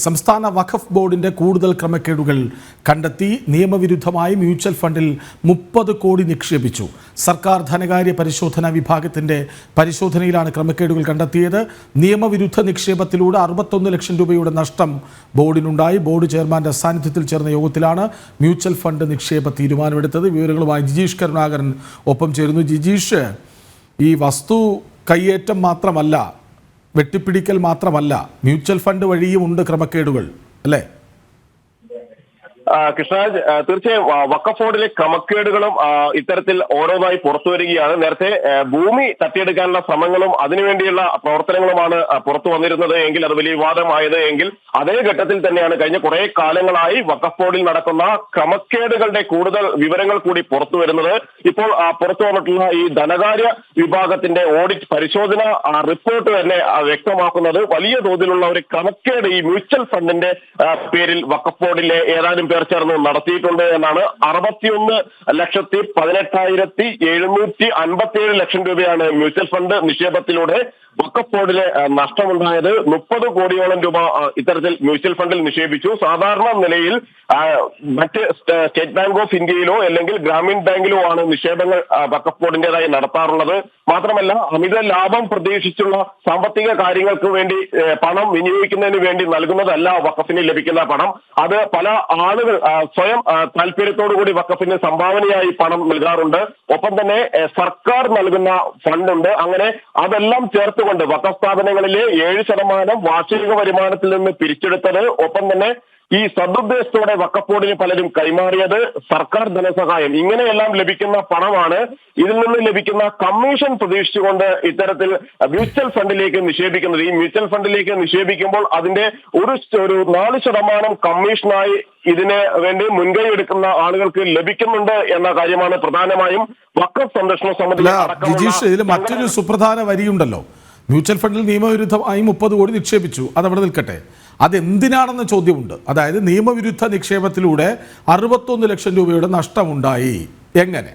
സംസ്ഥാന വഖഫ് ബോർഡിന്റെ കൂടുതൽ ക്രമക്കേടുകൾ കണ്ടെത്തി. നിയമവിരുദ്ധമായി മ്യൂച്വൽ ഫണ്ടിൽ 30 കോടി നിക്ഷേപിച്ചു. സർക്കാർ ധനകാര്യ പരിശോധനാ വിഭാഗത്തിന്റെ പരിശോധനയിലാണ് ക്രമക്കേടുകൾ കണ്ടെത്തിയത്. നിയമവിരുദ്ധ നിക്ഷേപത്തിലൂടെ 61 ലക്ഷം രൂപയുടെ നഷ്ടം ബോർഡിനുണ്ടായി. ബോർഡ് ചെയർമാന്റെ സാന്നിധ്യത്തിൽ ചേർന്ന യോഗത്തിലാണ് മ്യൂച്വൽ ഫണ്ട് നിക്ഷേപ തീരുമാനമെടുത്തത്. വിവരങ്ങളുമായി ജിജീഷ് കരുണാകരൻ ഒപ്പം ചേരുന്നു. ജിജീഷ്, ഈ വസ്തു കയ്യേറ്റം മാത്രമല്ല, വെട്ടിപ്പിടിക്കൽ മാത്രമല്ല, മ്യൂച്വൽ ഫണ്ട് വഴിയും ഉണ്ട് ക്രമക്കേടുകൾ, അല്ലേ? കൃഷ്ണരാജ്, തീർച്ചയായും വഖഫ് ബോർഡിലെ ക്രമക്കേടുകളും ഇത്തരത്തിൽ ഓരോന്നായി പുറത്തു വരികയാണ്. നേരത്തെ ഭൂമി തട്ടിയെടുക്കാനുള്ള ശ്രമങ്ങളും അതിനുവേണ്ടിയുള്ള പ്രവർത്തനങ്ങളുമാണ് പുറത്തു വന്നിരുന്നത് എങ്കിൽ അത് വലിയ വിവാദമായത് എങ്കിൽ അതേ ഘട്ടത്തിൽ തന്നെയാണ് കഴിഞ്ഞ കുറെ കാലങ്ങളായി വഖഫ് ബോർഡിൽ നടക്കുന്ന ക്രമക്കേടുകളുടെ കൂടുതൽ വിവരങ്ങൾ കൂടി പുറത്തു വരുന്നത്. ഇപ്പോൾ പുറത്തു വന്നിട്ടുള്ള ഈ ധനകാര്യ വിഭാഗത്തിന്റെ ഓഡിറ്റ് പരിശോധന റിപ്പോർട്ട് തന്നെ വ്യക്തമാക്കുന്നത് വലിയ തോതിലുള്ള ഒരു ക്രമക്കേട് ഈ മ്യൂച്വൽ ഫണ്ടിന്റെ പേരിൽ വഖഫ് ബോർഡിലെ ഏതാനും ചേർന്ന് നടത്തിയിട്ടുണ്ട് എന്നാണ്. 61,18,757 ലക്ഷം രൂപയാണ് മ്യൂച്വൽ ഫണ്ട് നിക്ഷേപത്തിലൂടെ വഖഫ് ബോർഡിലെ നഷ്ടമുണ്ടായത്. 30 കോടിയോളം രൂപ ഇത്തരത്തിൽ മ്യൂച്വൽ ഫണ്ടിൽ നിക്ഷേപിച്ചു. സാധാരണ നിലയിൽ മറ്റ് സ്റ്റേറ്റ് ബാങ്ക് ഓഫ് ഇന്ത്യയിലോ അല്ലെങ്കിൽ ഗ്രാമീൺ ബാങ്കിലോ ആണ് നിക്ഷേപങ്ങൾ വഖഫ് ബോർഡിന്റേതായി നടത്താറുള്ളത്. മാത്രമല്ല, അമിത ലാഭം പ്രതീക്ഷിച്ചുള്ള സാമ്പത്തിക കാര്യങ്ങൾക്ക് വേണ്ടി പണം വിനിയോഗിക്കുന്നതിന് വേണ്ടി നൽകുന്നതല്ല വഖഫിന് ലഭിക്കുന്ന പണം. അത് പല ആളുകൾ സ്വയം താല്പര്യത്തോടുകൂടി വഖഫിന് സംഭാവനയായി പണം നൽകാറുണ്ട്. ഒപ്പം തന്നെ സർക്കാർ നൽകുന്ന ഫണ്ടുണ്ട്. അങ്ങനെ അതെല്ലാം ചേർത്തുകൊണ്ട് വഖഫ് സ്ഥാപനങ്ങളിലെ 7% വാർഷിക വരുമാനത്തിൽ നിന്ന് പിരിച്ചെടുത്തത്, ഒപ്പം തന്നെ ഈ സദുദ്ദേശത്തോടെ വഖഫ് ബോർഡിന് പലരും കൈമാറിയത്, സർക്കാർ ധനസഹായം, ഇങ്ങനെയെല്ലാം ലഭിക്കുന്ന പണമാണ് ഇതിൽ നിന്ന് ലഭിക്കുന്ന കമ്മീഷൻ പ്രതീക്ഷിച്ചുകൊണ്ട് ഇത്തരത്തിൽ മ്യൂച്വൽ ഫണ്ടിലേക്ക് നിക്ഷേപിക്കുന്നത്. ഈ മ്യൂച്വൽ ഫണ്ടിലേക്ക് നിക്ഷേപിക്കുമ്പോൾ അതിന്റെ ഒരു 4% കമ്മീഷനായി ഇതിന് വേണ്ടി മുൻകൈ എടുക്കുന്ന ആളുകൾക്ക് ലഭിക്കുന്നുണ്ട് എന്ന കാര്യമാണ് പ്രധാനമായും വഖഫ് സംരക്ഷണ സമിതി. ജിജീഷ്, ഇതിൽ മറ്റൊരു സുപ്രധാന വരിയുണ്ടല്ലോ. മ്യൂച്വൽ ഫണ്ടിൽ നിയമവിരുദ്ധമായി 30 കോടി നിക്ഷേപിച്ചു. അതവിടെ നിൽക്കട്ടെ, അതെന്തിനാണെന്ന ചോദ്യമുണ്ട്. അതായത് നിയമവിരുദ്ധ നിക്ഷേപത്തിലൂടെ 61 ലക്ഷം രൂപയുടെ നഷ്ടമുണ്ടായി. എങ്ങനെ?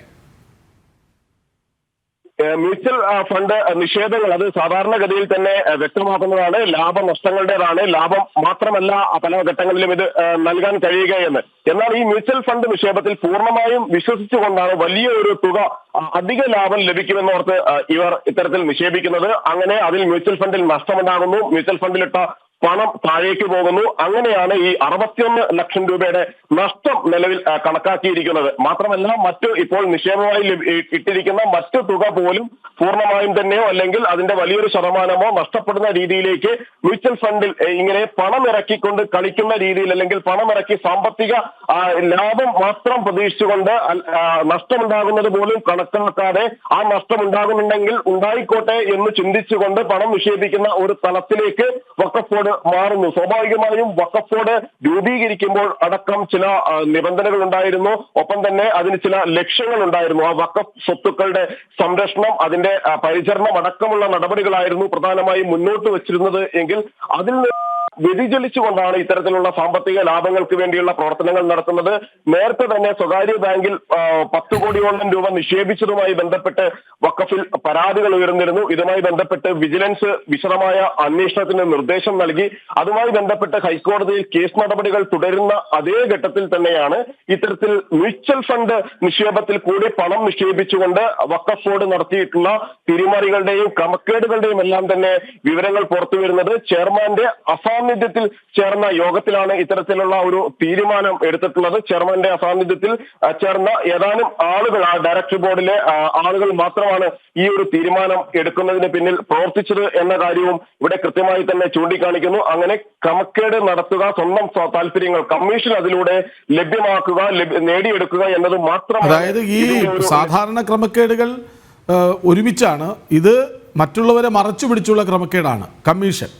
മ്യൂച്വൽ ഫണ്ട് നിക്ഷേപങ്ങൾ അത് സാധാരണഗതിയിൽ തന്നെ വ്യക്തമാക്കുന്നതാണ്. ലാഭനഷ്ടങ്ങളുടേതാണ്. ലാഭം മാത്രമല്ല പല ഘട്ടങ്ങളിലും ഇത് നൽകാൻ കഴിയുക എന്ന്. എന്നാൽ ഈ മ്യൂച്വൽ ഫണ്ട് നിക്ഷേപത്തിൽ പൂർണ്ണമായും വിശ്വസിച്ചുകൊണ്ടാണ് വലിയ ഒരു തുക അധിക ലാഭം ലഭിക്കുമെന്നോർത്ത് ഇവർ ഇത്തരത്തിൽ നിക്ഷേപിക്കുന്നത്. അങ്ങനെ അതിൽ മ്യൂച്വൽ ഫണ്ടിൽ നഷ്ടമുണ്ടാകുന്നു. മ്യൂച്വൽ ഫണ്ടിലിട്ട പണം താഴേക്ക് പോകുന്നു. അങ്ങനെയാണ് ഈ 61 ലക്ഷം രൂപയുടെ നഷ്ടം നിലവിൽ കണക്കാക്കിയിരിക്കുന്നത്. മാത്രമല്ല, മറ്റു ഇപ്പോൾ നിക്ഷേപമായി ഇട്ടിരിക്കുന്ന മറ്റു തുക പോലും പൂർണ്ണമായും തന്നെയോ അല്ലെങ്കിൽ അതിന്റെ വലിയൊരു ശതമാനമോ നഷ്ടപ്പെടുന്ന രീതിയിലേക്ക് മ്യൂച്വൽ ഫണ്ടിൽ ഇങ്ങനെ പണം ഇറക്കിക്കൊണ്ട് കളിക്കുന്ന രീതിയിൽ, അല്ലെങ്കിൽ പണമിറക്കി സാമ്പത്തിക ലാഭം മാത്രം പ്രതീക്ഷിച്ചുകൊണ്ട് നഷ്ടമുണ്ടാകുന്നത് പോലും കണക്കാക്കാതെ ആ നഷ്ടം ഉണ്ടാകുന്നുണ്ടെങ്കിൽ ഉണ്ടായിക്കോട്ടെ എന്ന് ചിന്തിച്ചുകൊണ്ട് പണം നിക്ഷേപിക്കുന്ന ഒരു തലത്തിലേക്ക് വഖഫ് ബോർഡ് മാറുന്നു. സ്വാഭാവികമായും വഖഫ് ബോർഡ് രൂപീകരിക്കുമ്പോൾ അടക്കം ചില നിബന്ധനകൾ ഉണ്ടായിരുന്നു. ഒപ്പം തന്നെ അതിന് ചില ലക്ഷ്യങ്ങൾ ഉണ്ടായിരുന്നു. ആ വഖഫ് സ്വത്തുക്കളുടെ സംരക്ഷണം, അതിന്റെ പരിചരണം അടക്കമുള്ള നടപടികളായിരുന്നു പ്രധാനമായും മുന്നോട്ട് വെച്ചിരുന്നത് എങ്കിൽ അതിൽ വ്യതിചലിച്ചുകൊണ്ടാണ് ഇത്തരത്തിലുള്ള സാമ്പത്തിക ലാഭങ്ങൾക്ക് വേണ്ടിയുള്ള പ്രവർത്തനങ്ങൾ നടത്തുന്നത്. നേരത്തെ തന്നെ സ്വകാര്യ ബാങ്കിൽ 10 കോടിയോളം രൂപ നിക്ഷേപിച്ചതുമായി ബന്ധപ്പെട്ട് വഖഫിൽ പരാതികൾ ഉയർന്നിരുന്നു. ഇതുമായി ബന്ധപ്പെട്ട് വിജിലൻസ് വിശദമായ അന്വേഷണത്തിന് നിർദ്ദേശം നൽകി. അതുമായി ബന്ധപ്പെട്ട് ഹൈക്കോടതിയിൽ കേസ് നടപടികൾ തുടരുന്ന അതേ ഘട്ടത്തിൽ തന്നെയാണ് ഇത്തരത്തിൽ മ്യൂച്വൽ ഫണ്ട് നിക്ഷേപത്തിൽ കൂടി പണം നിക്ഷേപിച്ചുകൊണ്ട് വഖഫ് ബോർഡ് നടത്തിയിട്ടുള്ള തിരിമറികളുടെയും ക്രമക്കേടുകളുടെയും എല്ലാം തന്നെ വിവരങ്ങൾ പുറത്തു വരുന്നത്. ചെയർമാന്റെ അസാന്നിധ്യത്തിൽ ചേർന്ന യോഗത്തിലാണ് ഇത്തരത്തിലുള്ള ഒരു തീരുമാനം എടുത്തിട്ടുള്ളത്. ചെയർമാന്റെ അസാന്നിധ്യത്തിൽ ചേർന്ന ഏതാനും ആളുകൾ, ആ ഡയറക്ടർ ബോർഡിലെ ആളുകൾ മാത്രമാണ് ഈ ഒരു തീരുമാനം എടുക്കുന്നതിന് പിന്നിൽ പ്രവർത്തിച്ചത് എന്ന കാര്യവും ഇവിടെ കൃത്യമായി തന്നെ ചൂണ്ടിക്കാണിക്കുന്നു. അങ്ങനെ ക്രമക്കേട് നടത്തുക, സ്വന്തം താല്പര്യങ്ങൾ കമ്മീഷൻ അതിലൂടെ ലഭ്യമാക്കുക, നേടിയെടുക്കുക എന്നത് മാത്രമാണ്. അതായത് ഈ സാധാരണ ക്രമക്കേടുകൾ ഒരുമിച്ചാണ്, ഇത് മറ്റുള്ളവരെ മറച്ചു പിടിച്ചുള്ള ക്രമക്കേടാണ് കമ്മീഷൻ.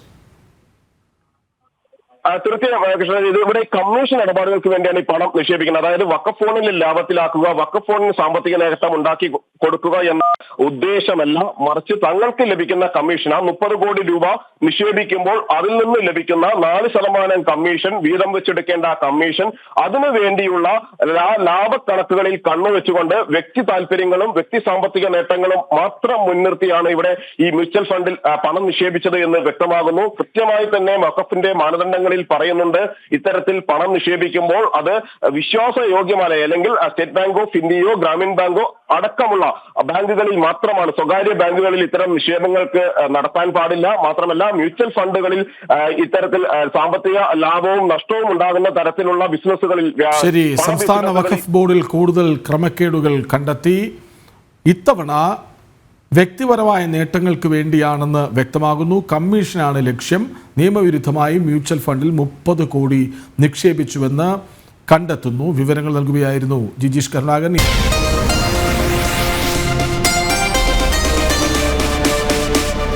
തീർച്ചയായും കൃഷ്ണൻ, ഇത് ഇവിടെ കമ്മീഷൻ ഇടപാടുകൾക്ക് വേണ്ടിയാണ് ഈ പണം നിക്ഷേപിക്കുന്നത്. അതായത് വഖഫ് ഫോണിൽ ലാഭത്തിലാക്കുക, വഖഫ് ഫോണിന് സാമ്പത്തിക നേട്ടം ഉണ്ടാക്കി കൊടുക്കുക എന്ന ഉദ്ദേശമല്ല, മറിച്ച് തങ്ങൾക്ക് ലഭിക്കുന്ന കമ്മീഷൻ, ആ 30 കോടി രൂപ നിക്ഷേപിക്കുമ്പോൾ അതിൽ നിന്ന് ലഭിക്കുന്ന 4% കമ്മീഷൻ, വീതം വെച്ചെടുക്കേണ്ട കമ്മീഷൻ, അതിനു വേണ്ടിയുള്ള ലാഭക്കണക്കുകളിൽ കണ്ണുവെച്ചുകൊണ്ട് വ്യക്തി താല്പര്യങ്ങളും വ്യക്തി സാമ്പത്തിക നേട്ടങ്ങളും മാത്രം മുൻനിർത്തിയാണ് ഇവിടെ ഈ മ്യൂച്വൽ ഫണ്ടിൽ പണം നിക്ഷേപിച്ചത് എന്ന് വ്യക്തമാകുന്നു. കൃത്യമായി തന്നെ വഖഫിന്റെ മാനദണ്ഡങ്ങൾ രേഖകളിൽ പറയുന്നുണ്ട്, ഇത്തരത്തിൽ പണം നിക്ഷേപിക്കുമ്പോൾ അത് വിശ്വാസയോഗ്യമായ അല്ലെങ്കിൽ സ്റ്റേറ്റ് ബാങ്ക് ഓഫ് ഇന്ത്യയോ ഗ്രാമീൺ ബാങ്കോ അടക്കമുള്ള ബാങ്കുകളിൽ മാത്രമാണ്, സ്വകാര്യ ബാങ്കുകളിൽ ഇത്തരം നിക്ഷേപങ്ങൾക്ക് നടത്താൻ പാടില്ല. മാത്രമല്ല മ്യൂച്വൽ ഫണ്ടുകളിൽ ഇത്തരത്തിൽ സാമ്പത്തിക ലാഭവും നഷ്ടവും ഉണ്ടാകുന്ന തരത്തിലുള്ള ബിസിനസ്സുകളിൽ ശരി, സംസ്ഥാന വഖഫ് ബോർഡിൽ കൂടുതൽ ക്രമക്കേടുകൾ കണ്ടെത്തി. ഇത്തവണ വ്യക്തിപരമായ നേട്ടങ്ങൾക്ക് വേണ്ടിയാണെന്ന് വ്യക്തമാകുന്നു. കമ്മീഷനാണ് ലക്ഷ്യം. നിയമവിരുദ്ധമായി മ്യൂച്വൽ ഫണ്ടിൽ 30 കോടി നിക്ഷേപിച്ചുവെന്ന് കണ്ടെത്തുന്നു. വിവരങ്ങൾ നൽകുകയായിരുന്നു ജിജീഷ് കരുണാകരൻ.